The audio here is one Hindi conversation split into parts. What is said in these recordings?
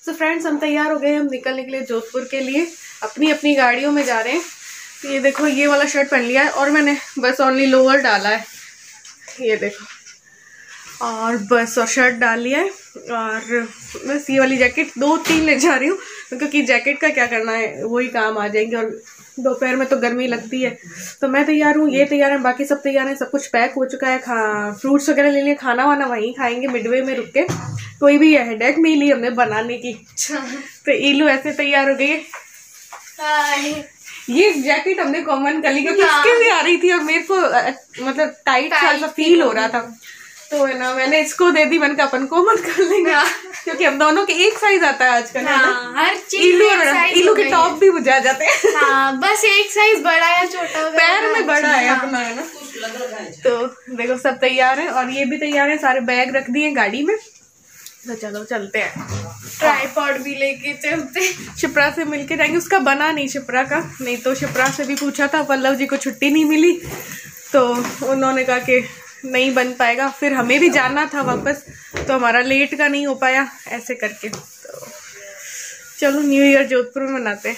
सो फ्रेंड्स, हम तैयार हो गए। हम निकलने के लिए जोधपुर के लिए अपनी अपनी गाड़ियों में जा रहे हैं। तो ये देखो, ये वाला शर्ट पहन लिया है और मैंने बस ओनली लोअर डाला है, ये देखो, और बस और शर्ट डाल लिया है। और बस ये वाली जैकेट 2-3 ले जा रही हूँ, क्योंकि जैकेट का क्या करना है, वही काम आ जाएंगे। और दोपहर में तो गर्मी लगती है। तो मैं तैयार हूँ, ये तैयार है, बाकी सब तैयार है, सब कुछ पैक हो चुका है। फ्रूट्स वगैरह ले लिए, खाना वाना वहीं खाएंगे मिडवे में रुक के। कोई भी हेडेक नहीं ली हमने बनाने की। तो इलू ऐसे तैयार हो गई है। ये जैकेट हमने कॉमन कर ली, क्योंकि इसके भी आ रही थी और मेरे को मतलब टाइट सा फील हो रहा था। तो है ना, मैंने इसको दे दी, मैंने कहा अपन कॉमन कर लेंगे, क्योंकि हम दोनों के एक साइज आता है आजकल। हर चीज इलू के टॉप भी बुझा जाते हैं। बस एक साइज बड़ा या छोटा, पैर में बड़ा है अपना, है ना। तो देखो, सब तैयार है और ये भी तैयार है। सारे बैग रख दिए गाड़ी में। तो चलो चलते हैं। ट्राइपॉड भी लेके चलते। शिप्रा से मिलके जाएंगे। उसका बना नहीं शिप्रा का, नहीं तो शिप्रा से भी पूछा था, पल्लव जी को छुट्टी नहीं मिली, तो उन्होंने कहा कि नहीं बन पाएगा। फिर हमें भी जाना था वापस, तो हमारा लेट का नहीं हो पाया, ऐसे करके। तो चलो न्यू ईयर जोधपुर में मनाते हैं।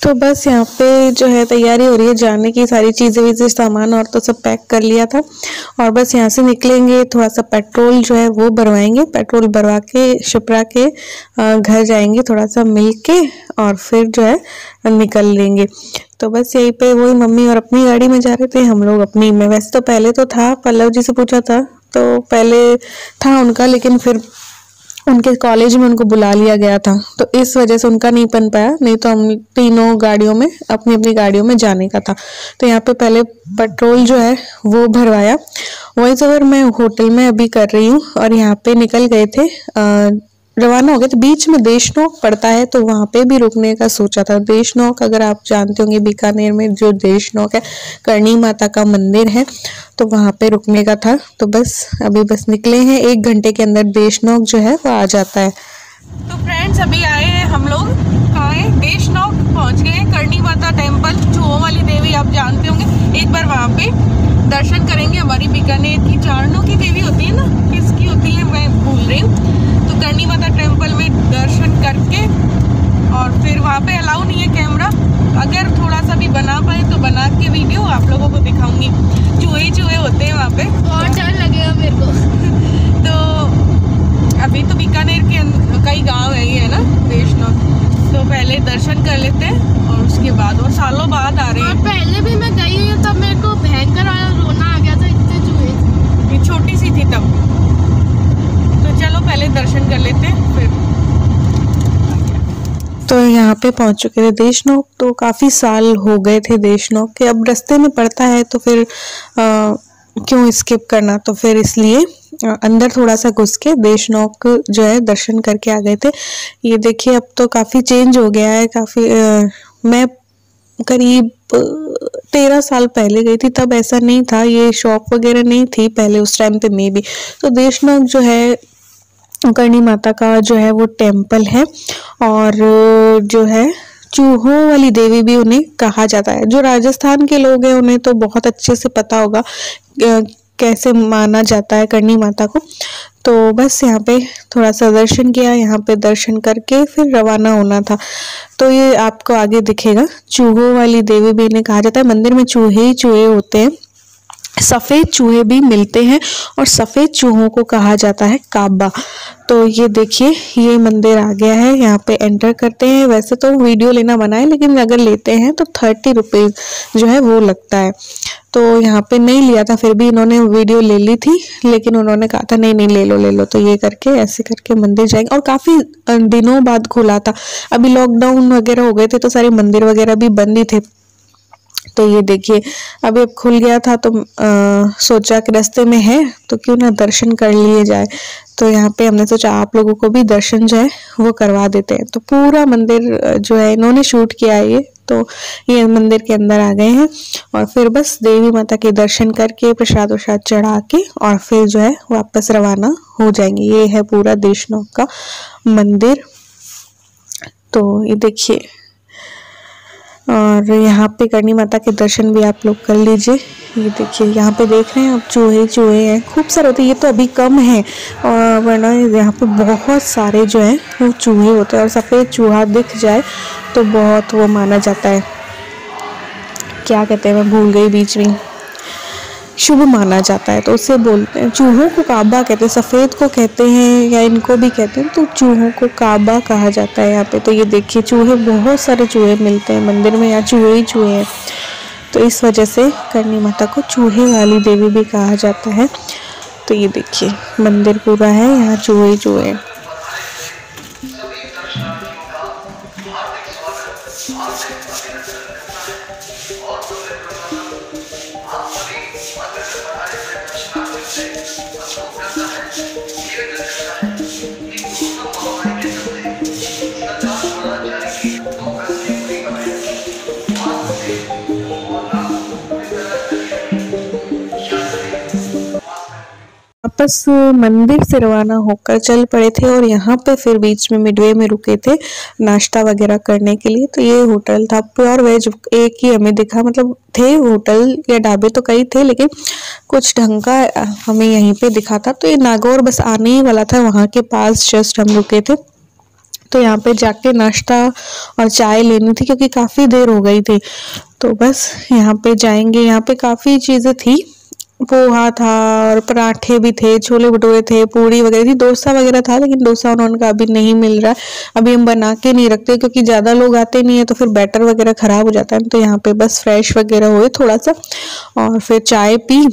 तो बस यहाँ पे जो है तैयारी हो रही है जाने की, सारी चीज़ें वीज़ें सामान और तो सब पैक कर लिया था। और बस यहाँ से निकलेंगे, थोड़ा सा पेट्रोल जो है वो भरवाएंगे, पेट्रोल भरवा के शिप्रा के घर जाएंगे, थोड़ा सा मिल के, और फिर जो है निकल लेंगे। तो बस यहीं पे वही मम्मी और अपनी गाड़ी में जा रहे थे, हम लोग अपनी में। वैसे तो पहले तो था, पल्लव जी से पूछा था तो पहले था उनका, लेकिन फिर उनके कॉलेज में उनको बुला लिया गया था, तो इस वजह से उनका नहीं बन पाया। नहीं तो हम तीनों गाड़ियों में, अपनी अपनी गाड़ियों में जाने का था। तो यहाँ पे पहले पेट्रोल जो है वो भरवाया। वॉइस ओवर मैं होटल में अभी कर रही हूँ और यहाँ पे निकल गए थे, रवाना हो गए। तो बीच में देशनोक पड़ता है, तो वहाँ पे भी रुकने का सोचा था। देशनोक, अगर आप जानते होंगे, बीकानेर में जो देशनोक है, करणी माता का मंदिर है, तो वहाँ पे रुकने का था। तो बस अभी बस निकले हैं, 1 घंटे के अंदर देशनोक जो है वो आ जाता है। तो फ्रेंड्स, अभी आए हैं हम लोग, कहाँ है, देशनोक पहुँच गए हैं। करणी माता टेम्पल, चूहों वाली देवी आप जानते होंगे, एक बार वहाँ पे दर्शन करेंगे। हमारी बीकानेर की चारणों की देवी होती है ना, किसकी होती है मैं भूल रही हूँ। तो करणी माता टेम्पल में दर्शन करके, और फिर वहाँ पे अलाउ नहीं है कैमरा। अगर थोड़ा सा भी बना पाए तो बना के वीडियो आप लोगों को दिखाऊंगी। चूहे होते हैं वहाँ पे, बहुत डर लगेगा मेरे को। तो अभी तो बीकानेर के कई गांव है, ये है ना देशनोक। तो पहले दर्शन कर लेते हैं और उसके बाद, और सालों बाद आ रहे हैं। और पहले भी मैं गई हुई हूँ, तब मेरे को भयंकर वाला रोना आ गया था, इतने चूहे। ये छोटी सी थी तब। तो चलो पहले दर्शन कर लेते हैं फिर। तो यहाँ पे पहुँच चुके थे देशनोक। तो काफ़ी साल हो गए थे देशनोक के, अब रास्ते में पड़ता है तो फिर क्यों स्किप करना। तो फिर इसलिए अंदर थोड़ा सा घुस के देशनोक जो है दर्शन करके आ गए थे। ये देखिए, अब तो काफ़ी चेंज हो गया है। काफ़ी मैं करीब 13 साल पहले गई थी, तब ऐसा नहीं था, ये शॉप वगैरह नहीं थी पहले उस टाइम पे में भी। तो देशनोक जो है करणी माता का जो है वो टेम्पल है, और जो है चूहों वाली देवी भी उन्हें कहा जाता है। जो राजस्थान के लोग हैं उन्हें तो बहुत अच्छे से पता होगा कैसे माना जाता है करणी माता को। तो बस यहाँ पे थोड़ा सा दर्शन किया, यहाँ पे दर्शन करके फिर रवाना होना था। तो ये आपको आगे दिखेगा, चूहों वाली देवी भी इन्हें कहा जाता है। मंदिर में चूहे ही चूहे होते हैं, सफ़ेद चूहे भी मिलते हैं, और सफ़ेद चूहों को कहा जाता है काबा। तो ये देखिए, ये मंदिर आ गया है, यहाँ पे एंटर करते हैं। वैसे तो वीडियो लेना मना है, लेकिन अगर लेते हैं तो 30 रुपीज़ जो है वो लगता है। तो यहाँ पे नहीं लिया था, फिर भी इन्होंने वीडियो ले ली थी, लेकिन उन्होंने कहा था नहीं ले लो। तो ये करके ऐसे करके मंदिर जाएंगे। और काफ़ी दिनों बाद खुला था, अभी लॉकडाउन वगैरह हो गए थे, तो सारे मंदिर वगैरह भी बंद ही थे। तो ये देखिए, अभी अब खुल गया था, तो सोचा कि रास्ते में है तो क्यों ना दर्शन कर लिए जाए। तो यहाँ पे हमने सोचा आप लोगों को भी दर्शन जो है वो करवा देते हैं। तो पूरा मंदिर जो है इन्होंने शूट किया है ये। तो ये मंदिर के अंदर आ गए हैं, और फिर बस देवी माता के दर्शन करके प्रसाद वसाद चढ़ा के, और फिर जो है वापस रवाना हो जाएंगे। ये है पूरा देशनोक का मंदिर। तो ये देखिए, और यहाँ पे करणी माता के दर्शन भी आप लोग कर लीजिए। ये देखिए यहाँ पे देख रहे हैं आप, चूहे हैं, खूब सारे होते हैं। ये तो अभी कम है, और वरना यहाँ पे बहुत सारे जो हैं वो चूहे होते हैं। और सफ़ेद चूहा दिख जाए तो बहुत वो माना जाता है, क्या कहते हैं मैं भूल गई बीच में, शुभ माना जाता है। तो उससे बोलते हैं, चूहों को काबा कहते हैं, सफ़ेद को कहते हैं या इनको भी कहते हैं, तो चूहों को काबा कहा जाता है यहाँ पे। तो ये देखिए चूहे, बहुत सारे चूहे मिलते हैं मंदिर में, यहाँ चूहे ही चूहे हैं। तो इस वजह से करणी माता को चूहे वाली देवी भी कहा जाता है। तो ये देखिए मंदिर पूरा है, यहाँ चूहे ही चूहे हैं। वापस मंदिर से रवाना होकर चल पड़े थे, और यहाँ पे फिर बीच में मिडवे में रुके थे नाश्ता वगैरह करने के लिए। तो ये होटल था प्योर वेज, एक ही हमें दिखा, मतलब थे होटल या ढाबे तो कई थे, लेकिन कुछ ढंग का हमें यहीं पे दिखा था। तो ये नागौर बस आने ही वाला था, वहाँ के पास जस्ट हम रुके थे। तो यहाँ पे जाके नाश्ता और चाय लेनी थी, क्योंकि काफ़ी देर हो गई थी। तो बस यहाँ पे जाएंगे। यहाँ पे काफ़ी चीज़ें थी, पोहा था और पराठे भी थे, छोले भटूरे थे, पूड़ी वगैरह थी, डोसा वगैरह था, लेकिन डोसा उन्होंने कहा अभी नहीं मिल रहा, अभी हम बना के नहीं रखते, क्योंकि ज़्यादा लोग आते नहीं है तो फिर बैटर वगैरह ख़राब हो जाता है। तो यहाँ पे बस फ्रेश वगैरह हुए थोड़ा सा, और फिर चाय पी।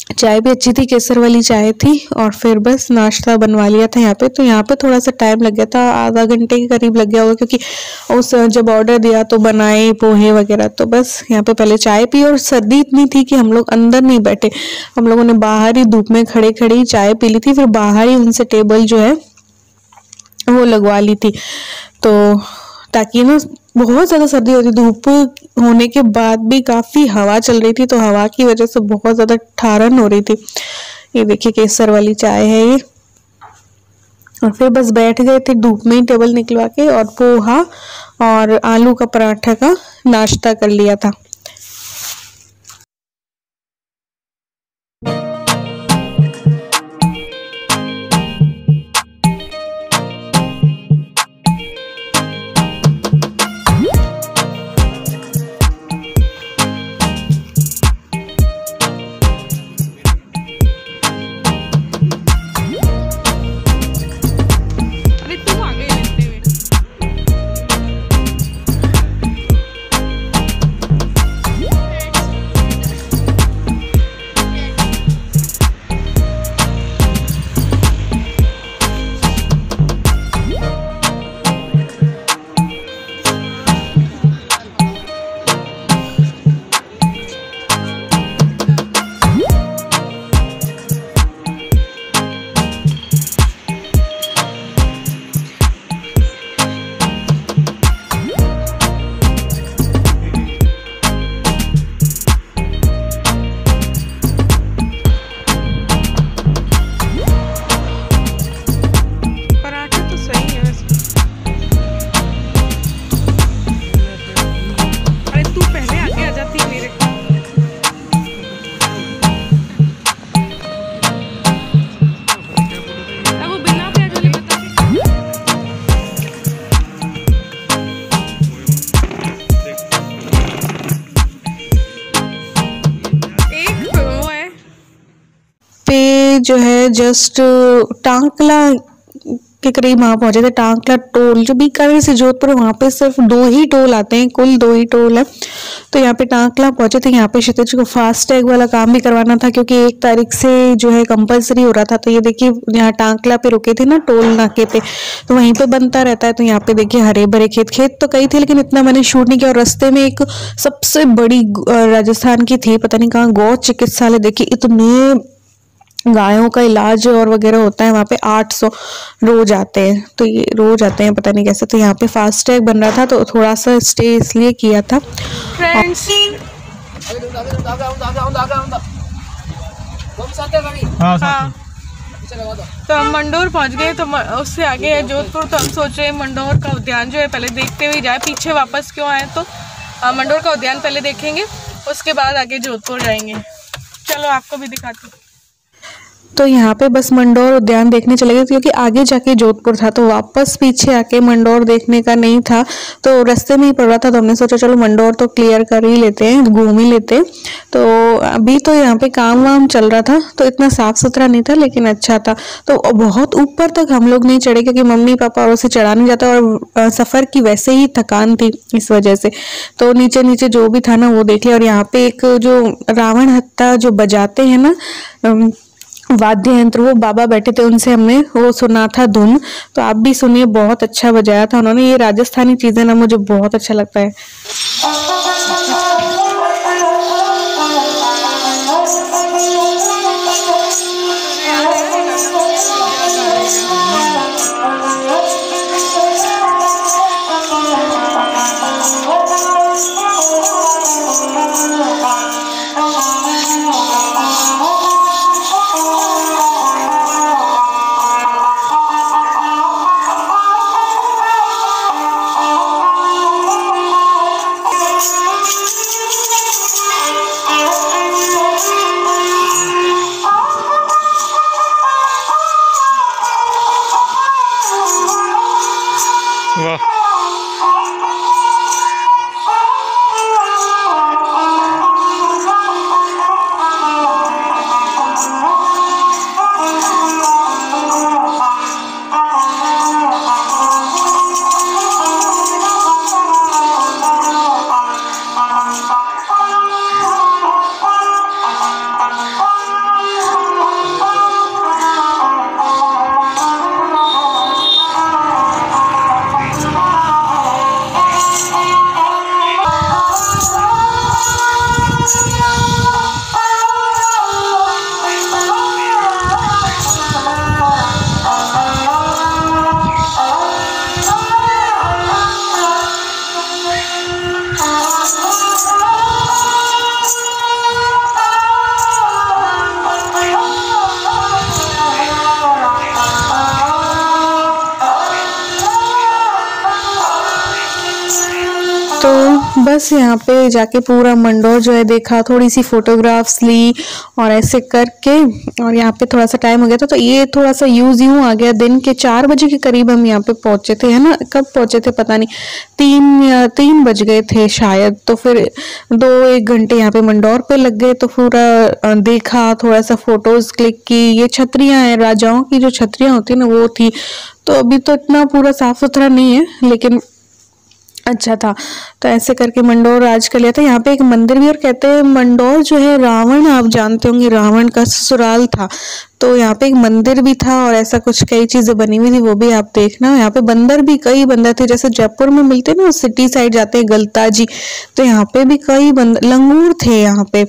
चाय भी अच्छी थी, केसर वाली चाय थी, और फिर बस नाश्ता बनवा लिया था यहाँ पे। तो यहाँ पे थोड़ा सा टाइम लग गया था, आधा घंटे के करीब लग गया होगा, क्योंकि उस जब ऑर्डर दिया तो बनाए पोहे वगैरह। तो बस यहाँ पे पहले चाय पी, और सर्दी इतनी थी कि हम लोग अंदर नहीं बैठे, हम लोगों ने बाहर ही धूप में खड़े खड़े ही चाय पी ली थी। फिर बाहर ही उनसे टेबल जो है वो लगवा ली थी, तो ताकि ना बहुत ज़्यादा सर्दी होती, धूप होने के बाद भी काफ़ी हवा चल रही थी, तो हवा की वजह से बहुत ज़्यादा ठंड हो रही थी। ये देखिए केसर वाली चाय है ये। और फिर बस बैठ गए थे धूप में ही टेबल निकलवा के, और पोहा और आलू का पराठा का नाश्ता कर लिया था। जो है जस्ट टांकला के करीब वहाँ पहुंचे थे। टांकला टोल जो बीकानेर से जोधपुर, वहाँ पे सिर्फ 2 ही टोल आते हैं, कुल 2 ही टोल है। तो यहाँ पे टांकला पहुंचे थे। यहाँ पे क्षितिज को फास्टैग वाला काम भी करवाना था, क्योंकि 1 तारीख से जो है कंपलसरी हो रहा था। तो ये देखिए यहाँ टांकला पे रुके थे ना, टोल नाके पे, तो वहीं पे बनता रहता है। तो यहाँ पे देखिए हरे भरे खेत तो कई थे, लेकिन इतना मैंने शूट नहीं किया। और रास्ते में एक सबसे बड़ी राजस्थान की थी, पता नहीं कहाँ, गौ चिकित्सालय। देखिए इतने गायों का इलाज और वगैरह होता है वहाँ पे, 800 रोज आते हैं। तो ये रोज आते हैं, पता नहीं कैसे। तो यहाँ पे फास्टैग बन रहा था, तो थोड़ा सा स्टे इसलिए किया था। फ्रेंड्स हाँ, तो हम मंडोर पहुँच गए। तो उससे आगे है जोधपुर। तो हम सोच रहे हैं मंडोर का उद्यान जो है पहले देखते हुए जाए, पीछे वापस क्यों आए। तो मंडोर का उद्यान पहले देखेंगे, उसके बाद आगे जोधपुर जाएंगे। चलो आपको भी दिखाती हूँ। तो यहाँ पे बस मंडोर उद्यान देखने चले गए क्योंकि आगे जाके जोधपुर था, तो वापस पीछे आके मंडोर देखने का नहीं था, तो रास्ते में ही पड़ रहा था, तो हमने सोचा चलो मंडोर तो क्लियर कर ही लेते हैं, घूम ही लेते हैं। तो अभी तो यहाँ पे काम वाम चल रहा था, तो इतना साफ सुथरा नहीं था लेकिन अच्छा था। तो बहुत ऊपर तक हम लोग नहीं चढ़े क्योंकि मम्मी पापा और उसे चढ़ा नहीं जाता, और सफ़र की वैसे ही थकान थी इस वजह से। तो नीचे नीचे जो भी था ना वो देख लिया। और यहाँ पे एक जो रावण हत्ता जो बजाते हैं ना वाद्य यंत्र, वो बाबा बैठे थे, उनसे हमने वो सुना था धुन। तो आप भी सुनिए, बहुत अच्छा बजाया था उन्होंने। ये राजस्थानी चीजें ना मुझे बहुत अच्छा लगता है। तो बस यहाँ पे जाके पूरा मंडोर जो है देखा, थोड़ी सी फोटोग्राफ्स ली और ऐसे करके, और यहाँ पे थोड़ा सा टाइम हो गया था, तो ये थोड़ा सा यूं आ गया। दिन के 4 बजे के करीब हम यहाँ पे पहुंचे थे, है ना, कब पहुंचे थे पता नहीं, 3 बज गए थे शायद। तो फिर 2-1 घंटे यहाँ पे मंडोर पे लग गए। तो पूरा देखा, थोड़ा सा फोटोज क्लिक की। ये छतरियाँ हैं, राजाओं की जो छतरियाँ होती है ना वो थी। तो अभी तो इतना पूरा साफ सुथरा नहीं है लेकिन अच्छा था। तो ऐसे करके मंडोर आज कर लिया था। यहाँ पे एक मंदिर भी, और कहते हैं मंडोर जो है रावण, आप जानते होंगे, रावण का ससुराल था। तो यहाँ पे एक मंदिर भी था और ऐसा कुछ कई चीजें बनी हुई थी, वो भी आप देखना। यहाँ पे बंदर भी, कई बंदर थे, जैसे जयपुर में मिलते ना, सिटी साइड जाते हैं गलता जी, तो यहाँ पे भी कई बंदर, लंगूर थे यहाँ पे।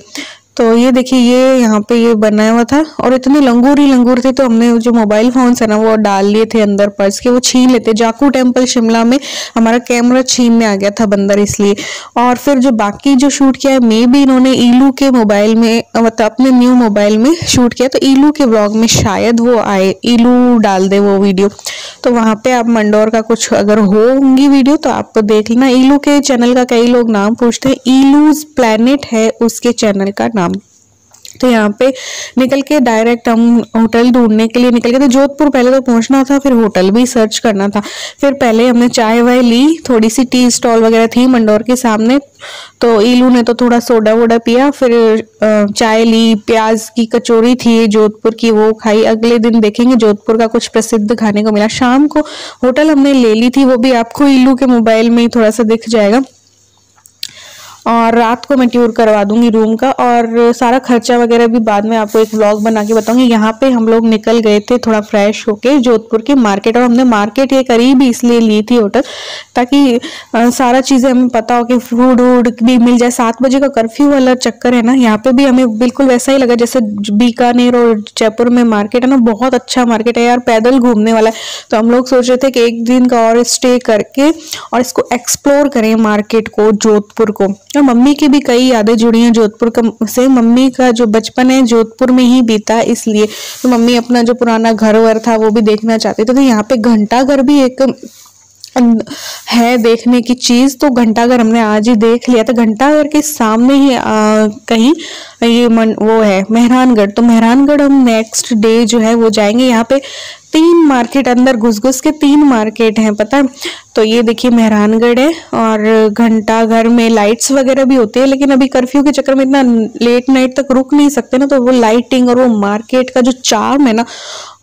तो ये देखिए, ये यहाँ पे ये बनाया हुआ था और इतने लंगूर ही लंगूर थे, तो हमने जो मोबाइल फोन्स है ना वो डाल लिए थे अंदर पर्स के, वो छीन लेते। जाकू टेम्पल शिमला में हमारा कैमरा छीनने आ गया था बंदर, इसलिए। और फिर जो बाकी जो शूट किया है, मे भी इन्होंने ईलू के मोबाइल में, मतलब अपने न्यू मोबाइल में शूट किया, तो ईलू के व्लॉग में शायद वो आए, ईलू डाल दे वो वीडियो। तो वहाँ पे आप मंडोर का कुछ अगर होंगी वीडियो तो आप देख लेना। ईलू के चैनल का कई लोग नाम पूछते हैं, ईलूज प्लेनेट है उसके चैनल का नाम। तो यहाँ पे निकल के डायरेक्ट हम होटल ढूंढने के लिए निकल गए थे। जोधपुर पहले तो पहुंचना था, फिर होटल भी सर्च करना था। फिर पहले हमने चाय वाय ली, थोड़ी सी टी स्टॉल वगैरह थी मंडोर के सामने, तो ईलू ने तो थोड़ा सोडा वोडा पिया। फिर चाय ली, प्याज की कचौरी थी जोधपुर की, वो खाई। अगले दिन देखेंगे जोधपुर का कुछ प्रसिद्ध खाने को मिला। शाम को होटल हमने ले ली थी, वो भी आपको ईलू के मोबाइल में ही थोड़ा सा दिख जाएगा, और रात को मैं टूर करवा दूंगी रूम का, और सारा खर्चा वगैरह भी बाद में आपको एक व्लॉग बना के बताऊंगी। यहाँ पे हम लोग निकल गए थे थोड़ा फ्रेश होके जोधपुर की मार्केट, और हमने मार्केट ये करीब ही इसलिए ली थी होटल, ताकि सारा चीज़ें हमें पता हो कि फूड वूड भी मिल जाए। 7 बजे का कर्फ्यू वाला चक्कर है ना, यहाँ पे भी हमें बिल्कुल वैसा ही लगा जैसे बीकानेर और जयपुर में मार्केट है ना, बहुत अच्छा मार्केट है यार, पैदल घूमने वाला है। तो हम लोग सोच रहे थे कि एक दिन का और स्टे करके और इसको एक्सप्लोर करें मार्केट को, जोधपुर को। और मम्मी की भी कई यादें जुड़ी हैं जोधपुर का से। मम्मी का जो बचपन है जोधपुर में ही बीता, इसलिए तो मम्मी अपना जो पुराना घर वर था वो भी देखना चाहती थी। तो यहाँ पे घंटा घर भी एक है देखने की चीज, तो घंटाघर हमने आज ही देख लिया था। घंटाघर के सामने ही कहीं ये वो है मेहरानगढ़, तो मेहरानगढ़ हम नेक्स्ट डे जो है वो जाएंगे। यहाँ पे 3 मार्केट, अंदर घुस घुस के 3 मार्केट हैं पता है। तो ये देखिए मेहरानगढ़ है, और घंटाघर में लाइट्स वगैरह भी होती है, लेकिन अभी कर्फ्यू के चक्कर में इतना लेट नाइट तक रुक नहीं सकते ना, तो वो लाइटिंग और वो मार्केट का जो चार्म है ना,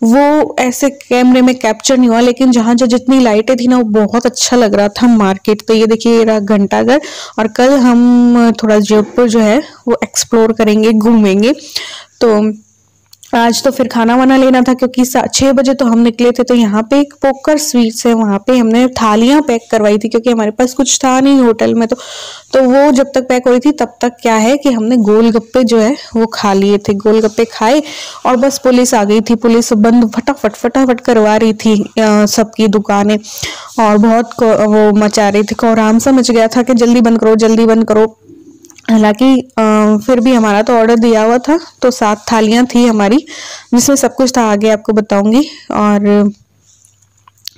वो ऐसे कैमरे में कैप्चर नहीं हुआ, लेकिन जहां जहां जितनी लाइटें थी ना, वो बहुत अच्छा लग रहा था मार्केट। तो ये देखिए ये रहा घंटाघर, और कल हम थोड़ा जयपुर जो है वो एक्सप्लोर करेंगे, घूमेंगे। तो आज तो फिर खाना वाना लेना था, क्योंकि 6 बजे तो हम निकले थे। तो यहाँ पे एक पोकर स्वीट्स है, वहां पे हमने थालियां पैक करवाई थी, क्योंकि हमारे पास कुछ था नहीं होटल में। तो वो जब तक पैक हो रही थी तब तक क्या है कि हमने गोलगप्पे जो है वो खा लिए थे, गोलगप्पे खाए, और बस पुलिस आ गई थी। पुलिस बंद फटाफट करवा रही थी सबकी दुकानें, और बहुत वो मचा रही थी, कोहराम सा मच गया था कि जल्दी बंद करो, जल्दी बंद करो। हालांकि फिर भी हमारा तो ऑर्डर दिया हुआ था, तो 7 थालियां थी हमारी, जिसमें सब कुछ था, आगे आपको बताऊंगी। और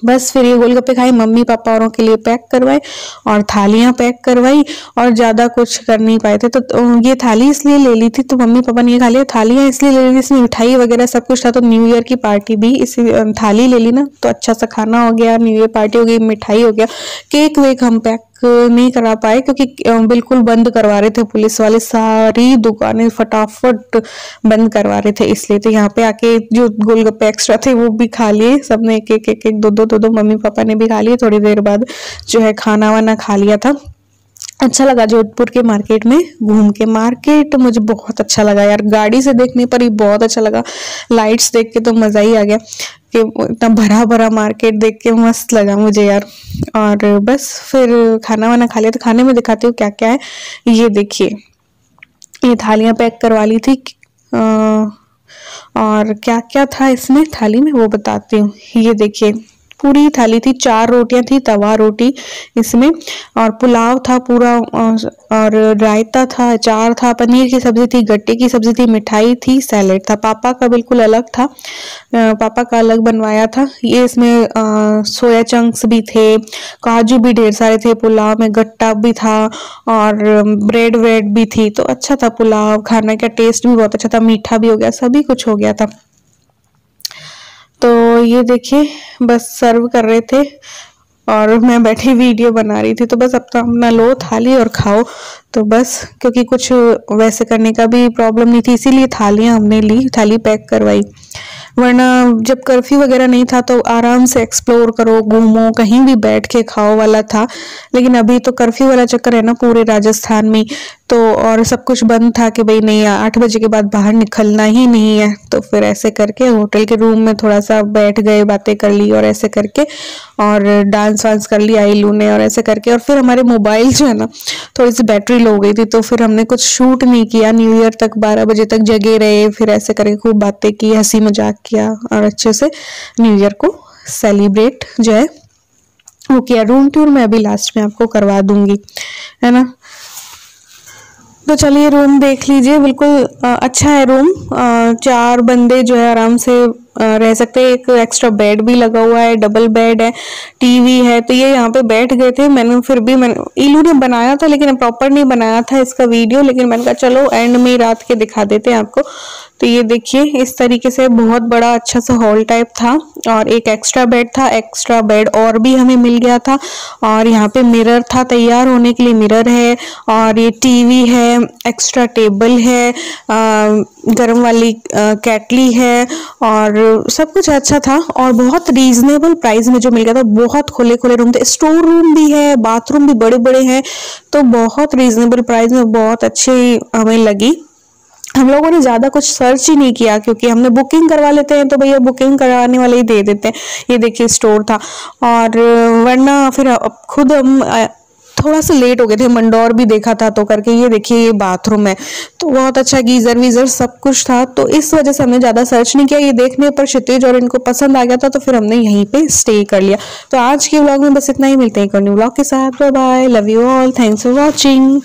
बस फिर ये गोलगप्पे खाए, मम्मी पापा औरों के लिए पैक करवाए, और थालियां पैक करवाई, और ज्यादा कुछ कर नहीं पाए थे। तो ये थाली इसलिए ले ली थी, तो मम्मी पापा ने ये खा लिया। थालियां इसलिए ले ली थी, इसमें मिठाई वगैरह सब कुछ था, तो न्यू ईयर की पार्टी भी इसी थाली ले ली ना, तो अच्छा सा खाना हो गया, न्यू ईयर पार्टी हो गई, मिठाई हो गया। केक वेक हम पैक नहीं करा पाए, क्योंकि बिल्कुल बंद करवा रहे थे पुलिस वाले, सारी दुकानें फटाफट बंद करवा रहे थे, इसलिए। तो यहाँ पे आके जो गोलगप्पे एक्स्ट्रा थे वो भी खा लिए सबने, एक दो मम्मी पापा ने भी खा लिए। थोड़ी देर बाद जो है खाना वाना खा लिया था। अच्छा लगा जोधपुर के मार्केट में घूम के, मार्केट मुझे बहुत अच्छा लगा यार, गाड़ी से देखने पर ही बहुत अच्छा लगा, लाइट्स देख के तो मजा ही आ गया, कि इतना भरा भरा मार्केट देख के मस्त लगा मुझे यार। और बस फिर खाना वाना खा लिया। तो खाने में दिखाती हूँ क्या क्या है। ये देखिए ये थालियां पैक करवा ली थी, और क्या क्या था इसमें थाली में वो बताती हूँ। ये देखिए पूरी थाली थी, 4 रोटियां थी, तवा रोटी इसमें, और पुलाव था पूरा, और रायता था, अचार था, पनीर की सब्जी थी, गट्टे की सब्जी थी, मिठाई थी, सैलेड था। पापा का बिल्कुल अलग था, पापा का अलग बनवाया था। ये इसमें सोया चंक्स भी थे, काजू भी ढेर सारे थे, पुलाव में गट्टा भी था, और ब्रेड वेड भी थी। तो अच्छा था पुलाव, खाने का टेस्ट भी बहुत अच्छा था, मीठा भी हो गया, सभी कुछ हो गया था। तो ये देखिए बस सर्व कर रहे थे, और मैं बैठी वीडियो बना रही थी। तो बस अब तो अपना लो थाली और खाओ। तो बस क्योंकि कुछ वैसे करने का भी प्रॉब्लम नहीं थी, इसीलिए थालियां हमने ली, थाली पैक करवाई। वरना जब कर्फ्यू वगैरह नहीं था तो आराम से एक्सप्लोर करो, घूमो, कहीं भी बैठ के खाओ वाला था। लेकिन अभी तो कर्फ्यू वाला चक्कर है ना पूरे राजस्थान में, तो और सब कुछ बंद था कि भाई नहीं 8 बजे के बाद बाहर निकलना ही नहीं है। तो फिर ऐसे करके होटल के रूम में थोड़ा सा बैठ गए, बातें कर ली, और ऐसे करके और डांस वांस कर लिया आईलू ने, और ऐसे करके। और फिर हमारे मोबाइल जो है ना थोड़ी सी बैटरी लो हो गई थी, तो फिर हमने कुछ शूट नहीं किया। न्यू ईयर तक 12 बजे तक जगे रहे, फिर ऐसे करके खूब बातें की, हंसी मजाक किया, और अच्छे से न्यू ईयर को सेलिब्रेट जो है वो किया। रूम टूर मैं अभी लास्ट में आपको करवा दूंगी, है ना। तो चलिए रूम देख लीजिए, बिल्कुल अच्छा है रूम। 4 बंदे जो है आराम से रह सकते हैं। एक एक्स्ट्रा बेड भी लगा हुआ है, डबल बेड है, टीवी है। तो ये यहाँ पे बैठ गए थे। मैंने इलू ने बनाया था, लेकिन प्रॉपर नहीं बनाया था इसका वीडियो, लेकिन मैंने कहा चलो एंड में रात के दिखा देते हैं आपको। तो ये देखिए इस तरीके से बहुत बड़ा अच्छा सा हॉल टाइप था, और एक एक्स्ट्रा बेड था, एक्स्ट्रा बेड और भी हमें मिल गया था। और यहाँ पे मिरर था, तैयार होने के लिए मिरर है, और ये टीवी है, एक्स्ट्रा टेबल है, गर्म वाली केटली है, और सब कुछ अच्छा था। और बहुत रीजनेबल प्राइस में जो मिल गया था, बहुत खुले खुले रूम थे, स्टोर रूम भी है, बाथरूम भी बड़े बड़े हैं। तो बहुत रीजनेबल प्राइस में बहुत अच्छी हमें लगी। हम लोगों ने ज्यादा कुछ सर्च ही नहीं किया, क्योंकि हमने बुकिंग करवा लेते हैं तो भैया बुकिंग करवाने वाले ही दे देते हैं। ये देखिए स्टोर था, और वरना फिर खुद हम थोड़ा सा लेट हो गए थे, मंडौर भी देखा था तो करके। ये देखिए ये बाथरूम है, तो बहुत अच्छा, गीजर वीजर सब कुछ था। तो इस वजह से हमने ज्यादा सर्च नहीं किया। ये देखने पर क्षितिज और इनको पसंद आ गया था, तो फिर हमने यहीं पे स्टे कर लिया। तो आज के व्लॉग में बस इतना ही, मिलते हैं एक और न्यू व्लॉग के साथ। Bye bye, love you all, thanks for watching.